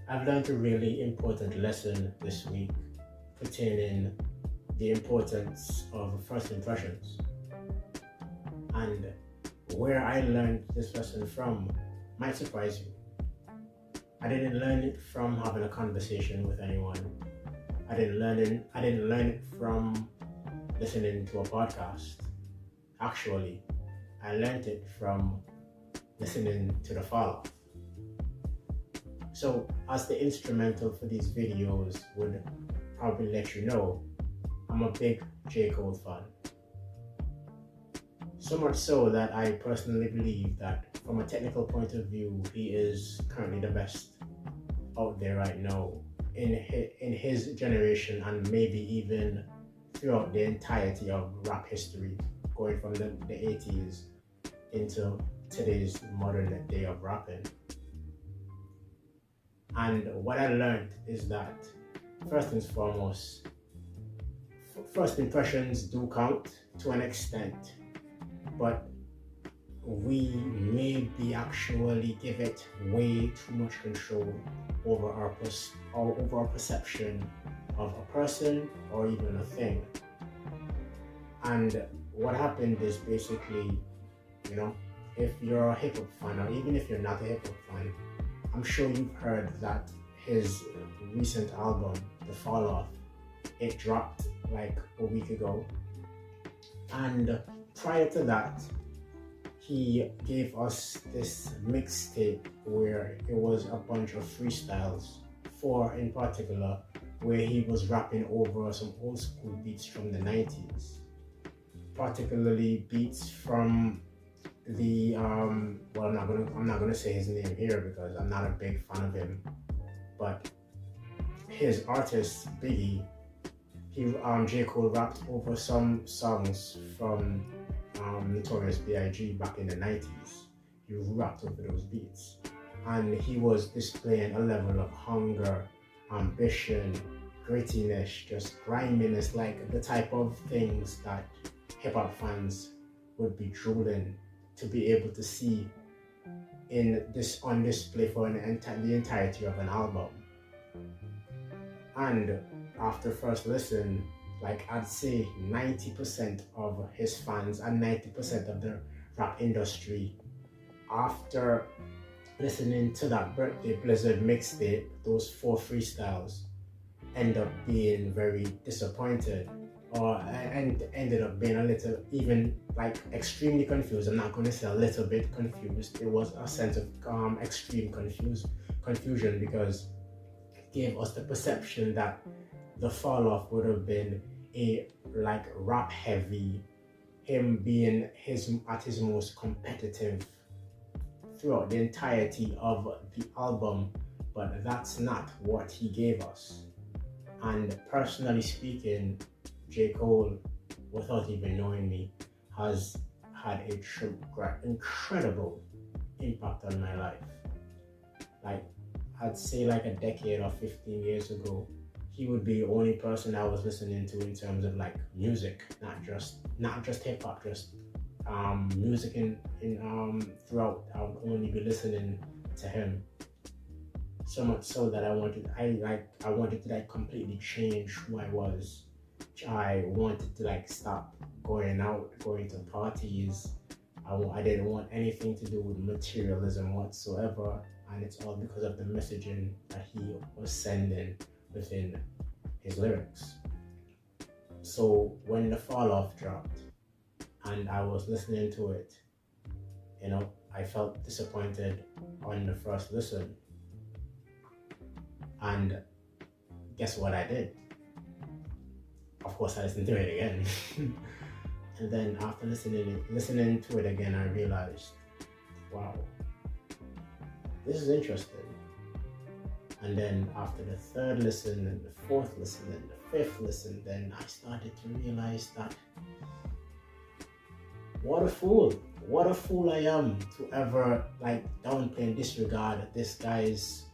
I've learned a really important lesson this week pertaining the importance of first impressions. And where I learned this lesson from might surprise you. I didn't learn it from having a conversation with anyone. I didn't learn it from listening to a podcast. Actually, I learned it from listening to the Fall. So, as the instrumental for these videos would probably let you know, I'm a big J. Cole fan. So much so that I personally believe that from a technical point of view, he is currently the best out there right now in his generation, and maybe even throughout the entirety of rap history, going from the 80s into today's modern day of rapping. And what I learned is that first and foremost, first impressions do count to an extent, but we maybe actually give it way too much control over our perception of a person or even a thing. And what happened is basically, if you're a hip hop fan, or even if you're not a hip hop fan, I'm sure you've heard that his recent album, The Fall Off, it dropped like a week ago. And prior to that, he gave us this mixtape where it was a bunch of freestyles, 4 in particular, where he was rapping over some old school beats from the 90s, particularly beats from the I'm not gonna say his name here because I'm not a big fan of him, but his artist Biggie, J. Cole rapped over some songs from Notorious B.I.G. back in the 90s. He rapped over those beats, and he was displaying a level of hunger, ambition, grittiness, just griminess, like the type of things that hip-hop fans would be drooling to be able to see on display for the entirety of an album. And after first listen, like I'd say 90% of his fans and 90% of the rap industry, after listening to that Birthday Blizzard mixtape, those 4 freestyles, end up being very disappointed, and ended up being a little, even like extremely confused. I'm not going to say a little bit confused. It was a sense of extreme confusion, because it gave us the perception that The Fall Off would have been a like rap heavy, him being at his most competitive throughout the entirety of the album, but that's not what he gave us. And personally speaking, J. Cole, without even knowing me, has had a incredible impact on my life. Like, I'd say like a decade or 15 years ago, he would be the only person I was listening to in terms of like music, not just hip hop, just music in throughout. I would only be listening to him. So much so that I wanted to like completely change who I was. I wanted to like stop going to parties. I didn't want anything to do with materialism whatsoever, and it's all because of the messaging that he was sending within his lyrics. So when The Fall Off dropped and I was listening to it, I felt disappointed on the first listen. And guess what I did? Of course, I listened to it again. And then after listening to it again, I realized, wow, this is interesting. And then after the 3rd listen and the 4th listen and the 5th listen, then I started to realize that what a fool I am to ever like downplay and disregard this guy's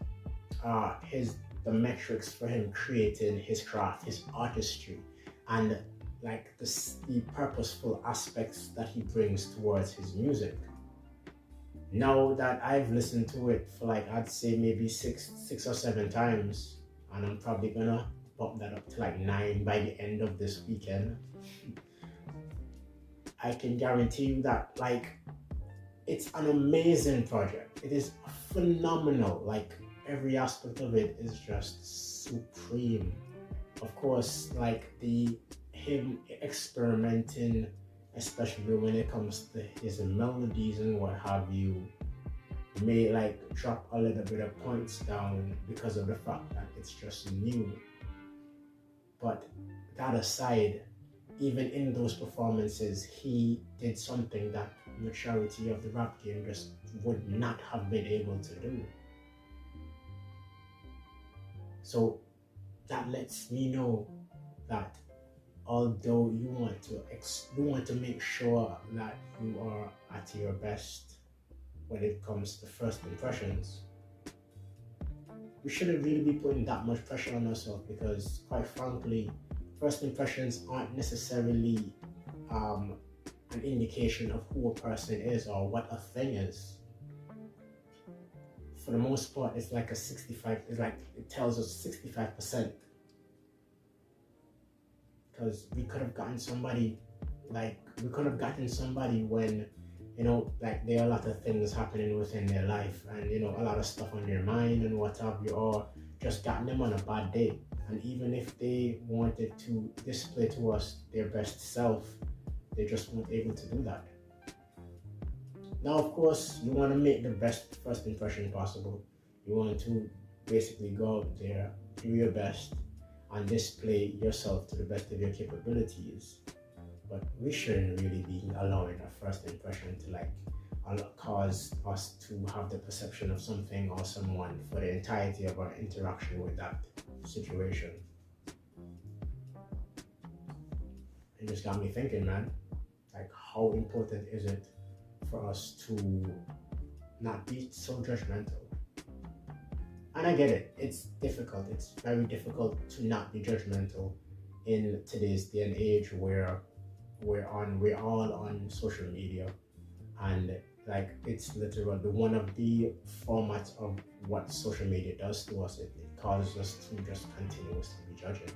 the metrics for him creating his craft, his artistry, and like the purposeful aspects that he brings towards his music. Now that I've listened to it for like, I'd say maybe six or seven times, and I'm probably gonna bump that up to like 9 by the end of this weekend, I can guarantee you that like it's an amazing project. It is phenomenal. Like every aspect of it is just supreme. Of course, like him experimenting, especially when it comes to his melodies and what have you, may like drop a little bit of points down because of the fact that it's just new. But that aside, even in those performances, he did something that majority of the rap game just would not have been able to do. So that lets me know that although you want to make sure that you are at your best when it comes to first impressions, we shouldn't really be putting that much pressure on ourselves, because quite frankly, first impressions aren't necessarily an indication of who a person is or what a thing is. For the most part, it's like it tells us 65%. Because we could have gotten somebody when, like there are a lot of things happening within their life, and a lot of stuff on their mind and what have you, or just gotten them on a bad day. And even if they wanted to display to us their best self, they just weren't able to do that. Now, of course, you want to make the best first impression possible. You want to basically go out there, do your best, and display yourself to the best of your capabilities. But we shouldn't really be allowing a first impression to cause us to have the perception of something or someone for the entirety of our interaction with that situation. It just got me thinking, man, like how important is it for us to not be so judgmental? And I get it, it's difficult, it's very difficult to not be judgmental in today's day and age where we're all on social media, and like it's literally one of the formats of what social media does to us. It causes us to just continuously be judging.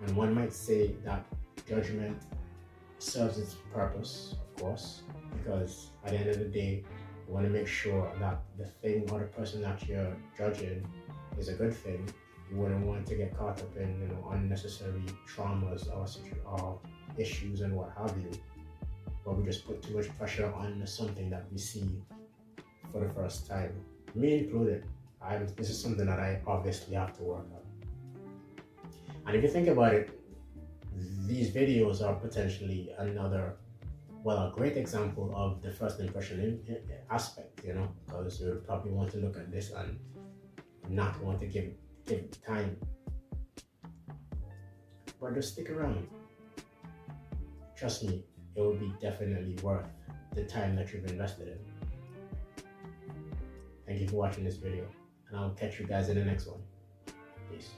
And one might say that judgment serves its purpose, of course, because at the end of the day, you want to make sure that the thing or the person that you're judging is a good thing. You wouldn't want to get caught up in unnecessary traumas or issues and what have you. But we just put too much pressure on something that we see for the first time, me included. This is something that I obviously have to work on. And if you think about it, these videos are potentially a great example of the first impression aspect, because you probably want to look at this and not want to give time. But just stick around. Trust me, it will be definitely worth the time that you've invested in. Thank you for watching this video, and I'll catch you guys in the next one. Peace.